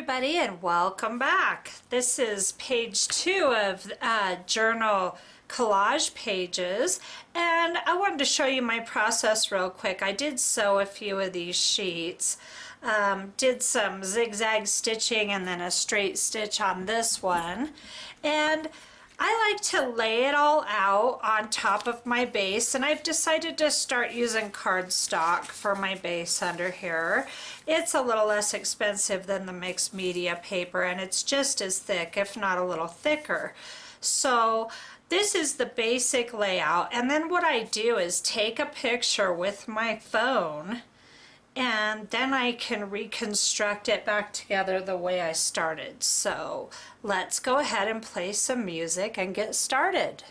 everybody, and welcome back. This is page 2 of journal collage pages, and I wanted to show you my process real quick. I did sew a few of these sheets, did some zigzag stitching and then a straight stitch on this one, and I like to lay it all out on top of my base, and I've decided to start using cardstock for my base under here. It's a little less expensive than the mixed media paper, and it's just as thick, if not a little thicker. So this is the basic layout, and then what I do is take a picture with my phone, and then I can reconstruct it back together the way I started. So let's go ahead and play some music and get started.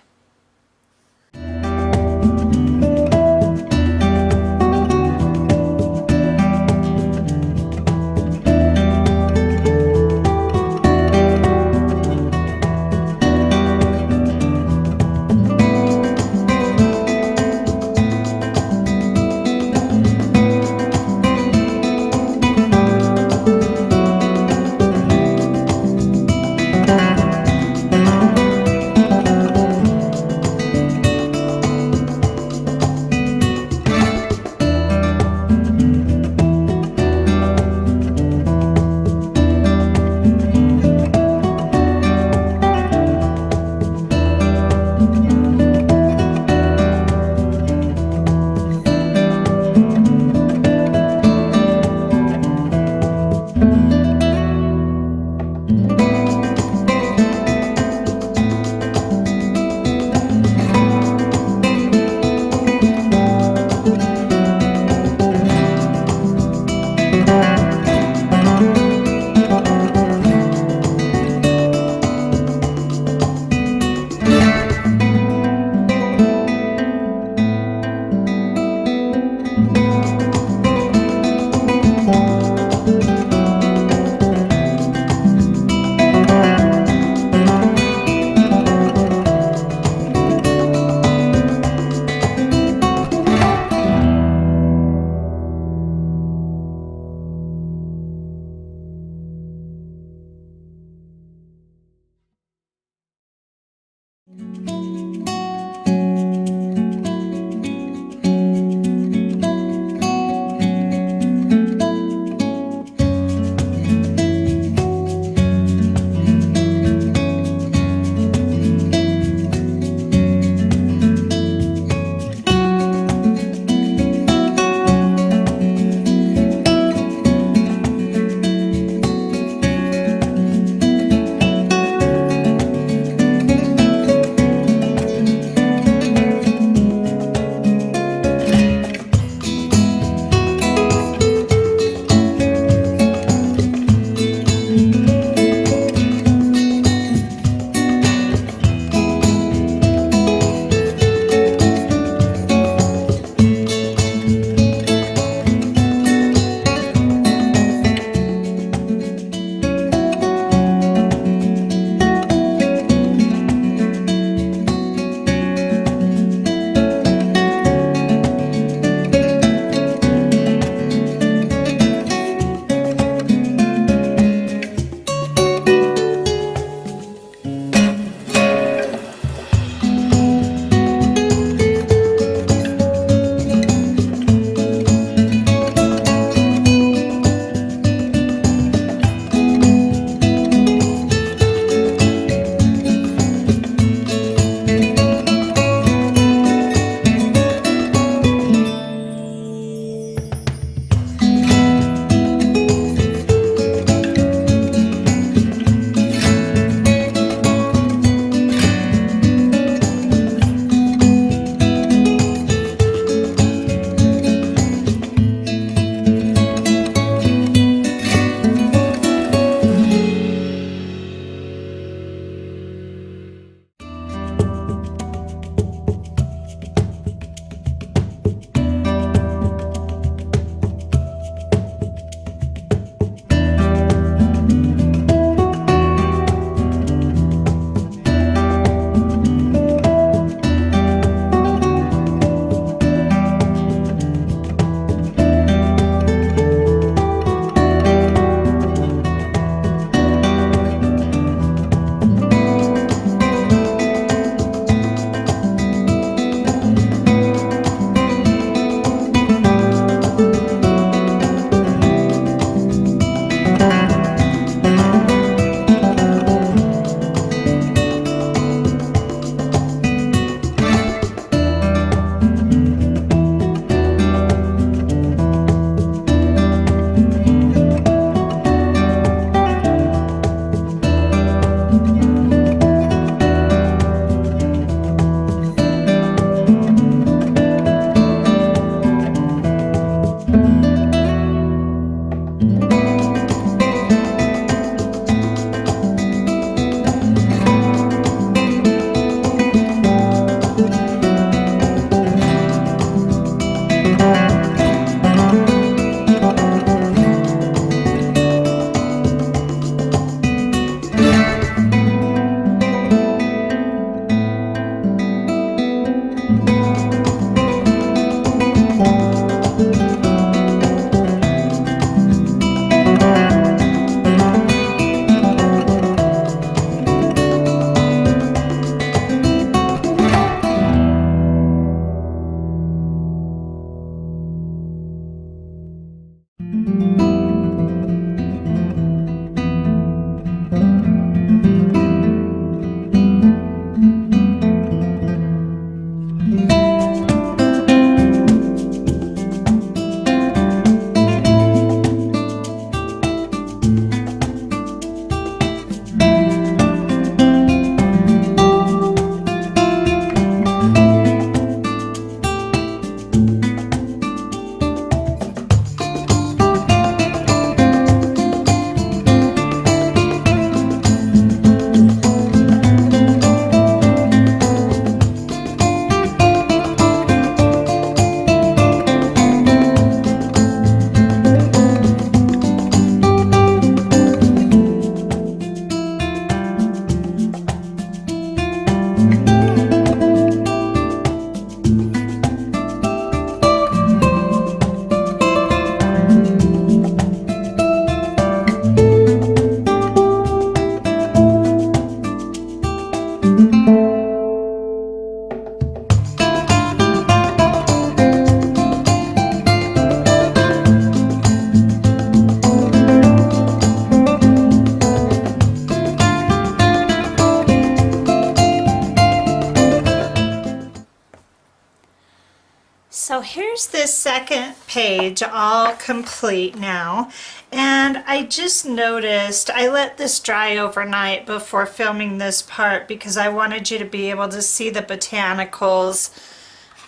So here's this second page all complete now, and I just noticed I let this dry overnight before filming this part because I wanted you to be able to see the botanicals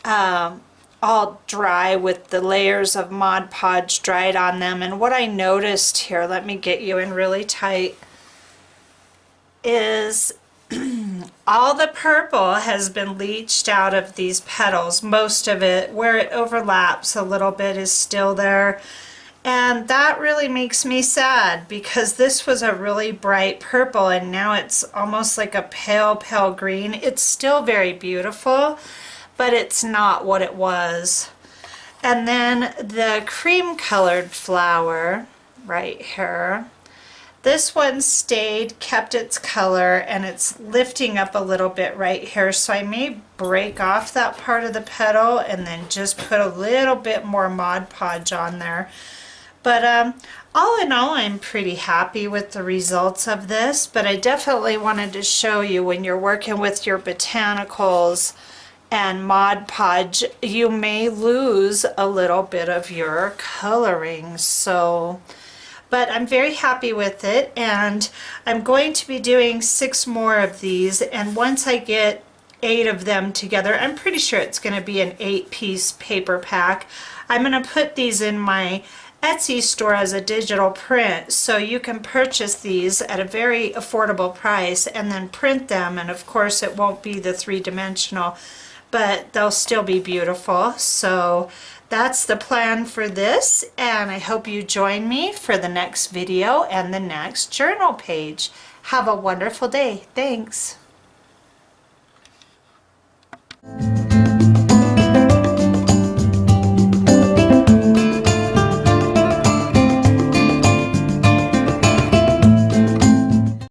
all dry with the layers of Mod Podge dried on them. And what I noticed here, let me get you in really tight, is all the purple has been leached out of these petals. Most of it, where it overlaps a little bit, is still there. And that really makes me sad because this was a really bright purple and now it's almost like a pale, pale green. It's still very beautiful, but it's not what it was. And then the cream colored flower right here, this one stayed, kept its color, and it's lifting up a little bit right here. So I may break off that part of the petal and then just put a little bit more Mod Podge on there. But all in all, I'm pretty happy with the results of this, but I definitely wanted to show you when you're working with your botanicals and Mod Podge, you may lose a little bit of your coloring. So, but I'm very happy with it, and I'm going to be doing 6 more of these, and once I get 8 of them together, I'm pretty sure it's going to be an 8-piece paper pack. I'm going to put these in my Etsy store as a digital print, so you can purchase these at a very affordable price and then print them, and of course it won't be the 3-dimensional, but they'll still be beautiful. So that's the plan for this, and I hope you join me for the next video and the next journal page. Have a wonderful day. Thanks.